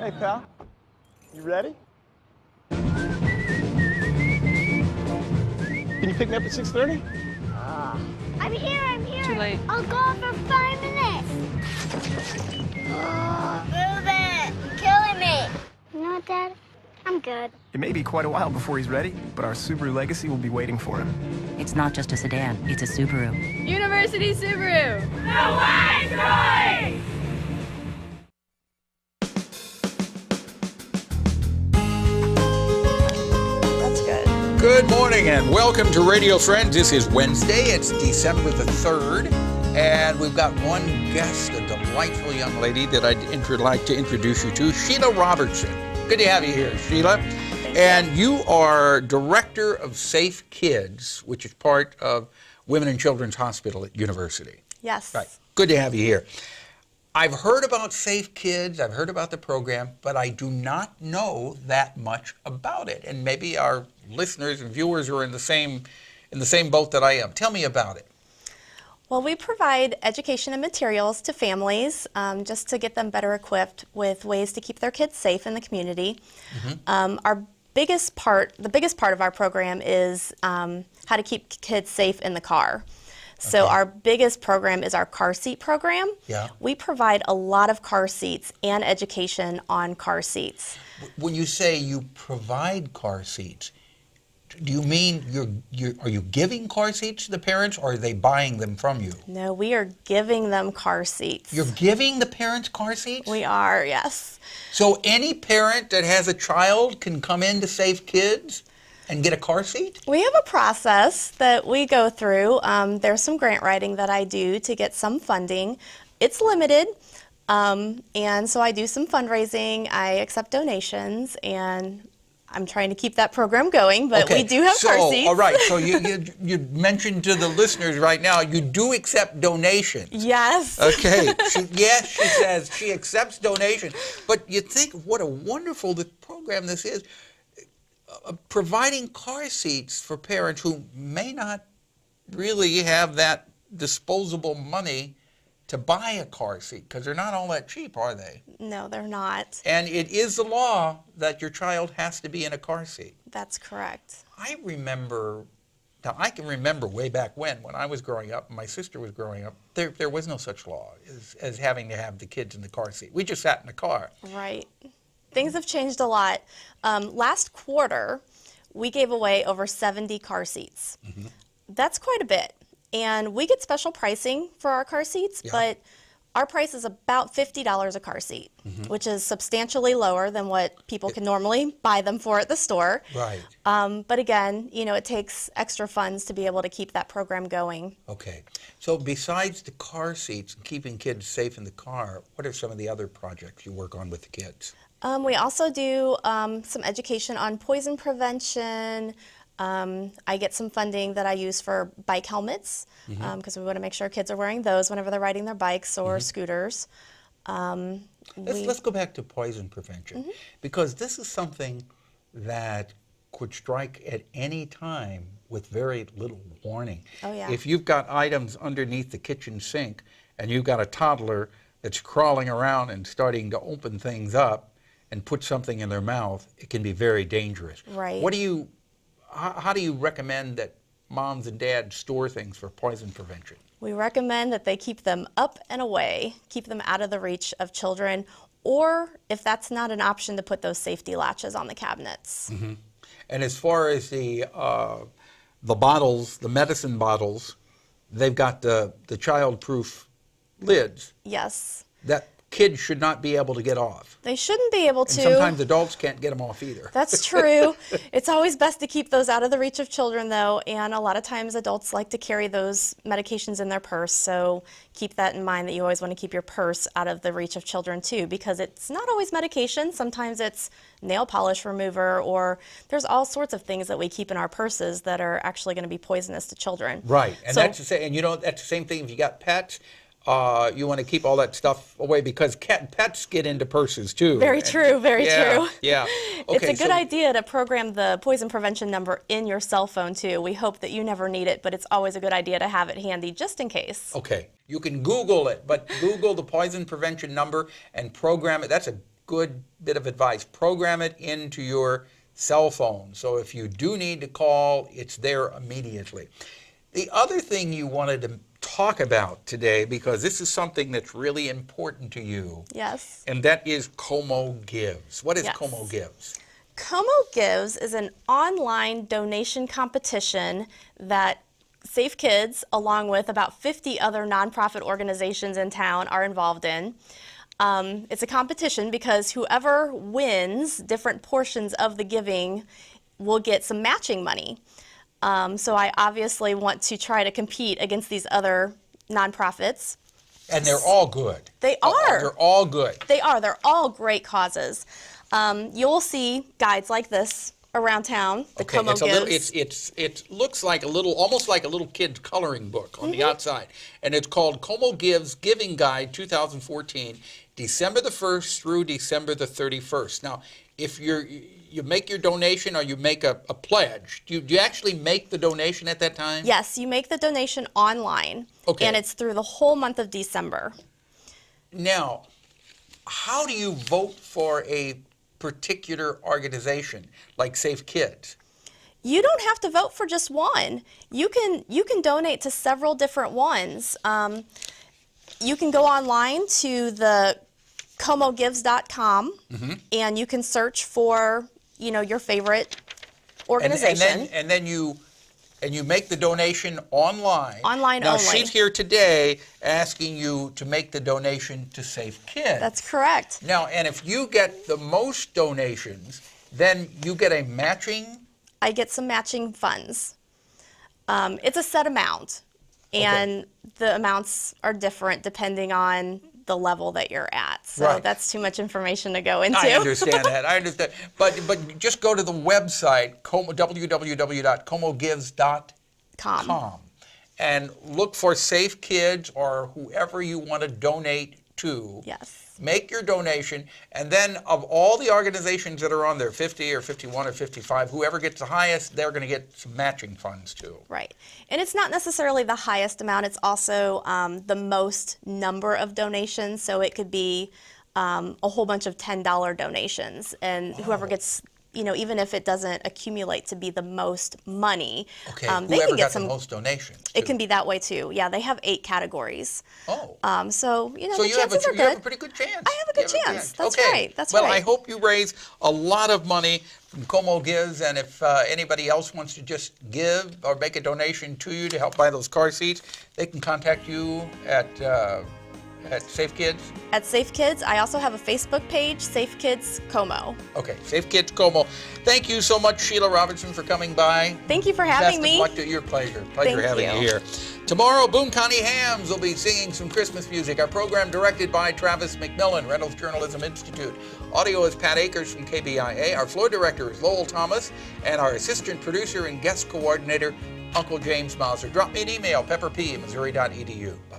Hey, pal. You ready? Can you pick me up at 6:30? I'm here. Too late. I'll go for 5 minutes. Move it. You're killing me. You know what, Dad? I'm good. It may be quite a while before he's ready, but our Subaru Legacy will be waiting for him. It's not just a sedan, it's a Subaru. University Subaru. That's good. Good morning and welcome to Radio Friends. This is Wednesday. It's December the 3rd. And we've got one guest, a delightful young lady that I'd like to introduce you to, Shelia Robertson. Good to have you here, Shelia. And you are Director of Safe Kids, which is part of Women and Children's Hospital at University. Yes. Right. Good to have you here. I've heard about Safe Kids, I've heard about the program, but I do not know that much about it. And maybe our listeners and viewers are in the same boat that I am. Tell me about it. Well, we provide education and materials to families just to get them better equipped with ways to keep their kids safe in the community. The biggest part of our program is how to keep kids safe in the car. So our biggest program is our car seat program. Yeah. We provide a lot of car seats and education on car seats. When you say you provide car seats, do you mean are you giving car seats to the parents, or are they buying them from you? No, we are giving them car seats. You're giving the parents car seats? We are, yes. So any parent that has a child can come in to Safe Kids and get a car seat? We have a process that we go through. There's some grant writing that I do to get some funding. It's limited, and so I do some fundraising. I accept donations, and I'm trying to keep that program going, but we do have car seats. All right, so you mentioned to the listeners right now, you do accept donations. Yes. Okay, she says she accepts donations. But you think what a wonderful program this is, providing car seats for parents who may not really have that disposable money to buy a car seat, because they're not all that cheap, are they? No, they're not. And it is the law that your child has to be in a car seat. That's correct. I can remember way back when I was growing up, and my sister was growing up, there was no such law as having to have the kids in the car seat. We just sat in the car. Right. Things have changed a lot. Last quarter, we gave away over 70 car seats. That's quite a bit. And we get special pricing for our car seats, but our price is about $50 a car seat, which is substantially lower than what people can normally buy them for at the store. Right. But again, it takes extra funds to be able to keep that program going. Okay. So besides the car seats and keeping kids safe in the car, what are some of the other projects you work on with the kids? We also do some education on poison prevention. I get some funding that I use for bike helmets because we want to make sure kids are wearing those whenever they're riding their bikes or scooters. Let's go back to poison prevention, because this is something that could strike at any time with very little warning. Oh, yeah. If you've got items underneath the kitchen sink and you've got a toddler that's crawling around and starting to open things up and put something in their mouth, it can be very dangerous. Right. How do you recommend that moms and dads store things for poison prevention? We recommend that they keep them up and away, keep them out of the reach of children, or if that's not an option, to put those safety latches on the cabinets. And as far as the bottles, the medicine bottles, they've got the child-proof lids. Yes. That kids should not be able to get off. They shouldn't be able to. And sometimes adults can't get them off either. That's true. It's always best to keep those out of the reach of children, though, and a lot of times adults like to carry those medications in their purse, so keep that in mind, that you always want to keep your purse out of the reach of children, too, because it's not always medication. Sometimes it's nail polish remover, or there's all sorts of things that we keep in our purses that are actually going to be poisonous to children. Right, and that's the same thing if you got pets. You want to keep all that stuff away, because pets get into purses too. Very true, very true. Yeah. Okay, it's a good idea to program the poison prevention number in your cell phone too. We hope that you never need it, but it's always a good idea to have it handy just in case. Okay, you can Google it, but Google the poison prevention number and program it. That's a good bit of advice. Program it into your cell phone. So if you do need to call, it's there immediately. The other thing you wanted to talk about today, because this is something that's really important to you. Yes. And that is CoMoGives. What is Yes. CoMoGives? CoMoGives is an online donation competition that Safe Kids, along with about 50 other nonprofit organizations in town, are involved in. It's a competition because whoever wins different portions of the giving will get some matching money. So I obviously want to try to compete against these other nonprofits. And they're all good. They are. They're all good. They are. They're all great causes. You'll see guides like this around town. The Okay, CoMoGives. it looks like a little, almost like a little kid's coloring book on the outside, and it's called CoMoGives Giving Guide 2014, December the 1st through December the 31st. Now, if you make your donation or you make a pledge, do you actually make the donation at that time? Yes, you make the donation online, and it's through the whole month of December. Now, how do you vote for a particular organization like Safe Kids? You don't have to vote for just one. You can donate to several different ones. You can go online to the CoMoGives.com and you can search for your favorite organization. And then you make the donation online. Online now, only. she's here today asking you to make the donation to Safe Kids. That's correct. Now, and if you get the most donations, then you get a matching? I get some matching funds. It's a set amount, and the amounts are different depending on the level that you're at. So that's too much information to go into. I understand that. I understand. But just go to the website, www.comogives.com, and look for Safe Kids or whoever you want to donate to. Yes. Make your donation, and then of all the organizations that are on there, 50 or 51 or 55, whoever gets the highest, they're going to get some matching funds too. Right. And it's not necessarily the highest amount, it's also the most number of donations. So it could be a whole bunch of $10 donations, and whoever gets, even if it doesn't accumulate to be the most money, okay. they Whoever can get got some the most donations. It can be that way too. Yeah, they have 8 categories. Oh. So So the you have, chances are you have a good. pretty good chance. I have a good chance. That's okay. right. That's well, right. I hope you raise a lot of money from CoMoGives, and if anybody else wants to just give or make a donation to you to help buy those car seats, they can contact you at Safe Kids? At Safe Kids. I also have a Facebook page, Safe Kids Como. Okay, Safe Kids Como. Thank you so much, Shelia Robertson, for coming by. Thank you for having me. Best of luck to your pleasure. Pleasure Thank having you here. Tomorrow, Boone Connie Hams will be singing some Christmas music. Our program directed by Travis McMillan, Reynolds Journalism Institute. Audio is Pat Akers from KBIA. Our floor director is Lowell Thomas, and our assistant producer and guest coordinator, Uncle James Mauser. Drop me an email, pepperp@missouri.edu. Bye.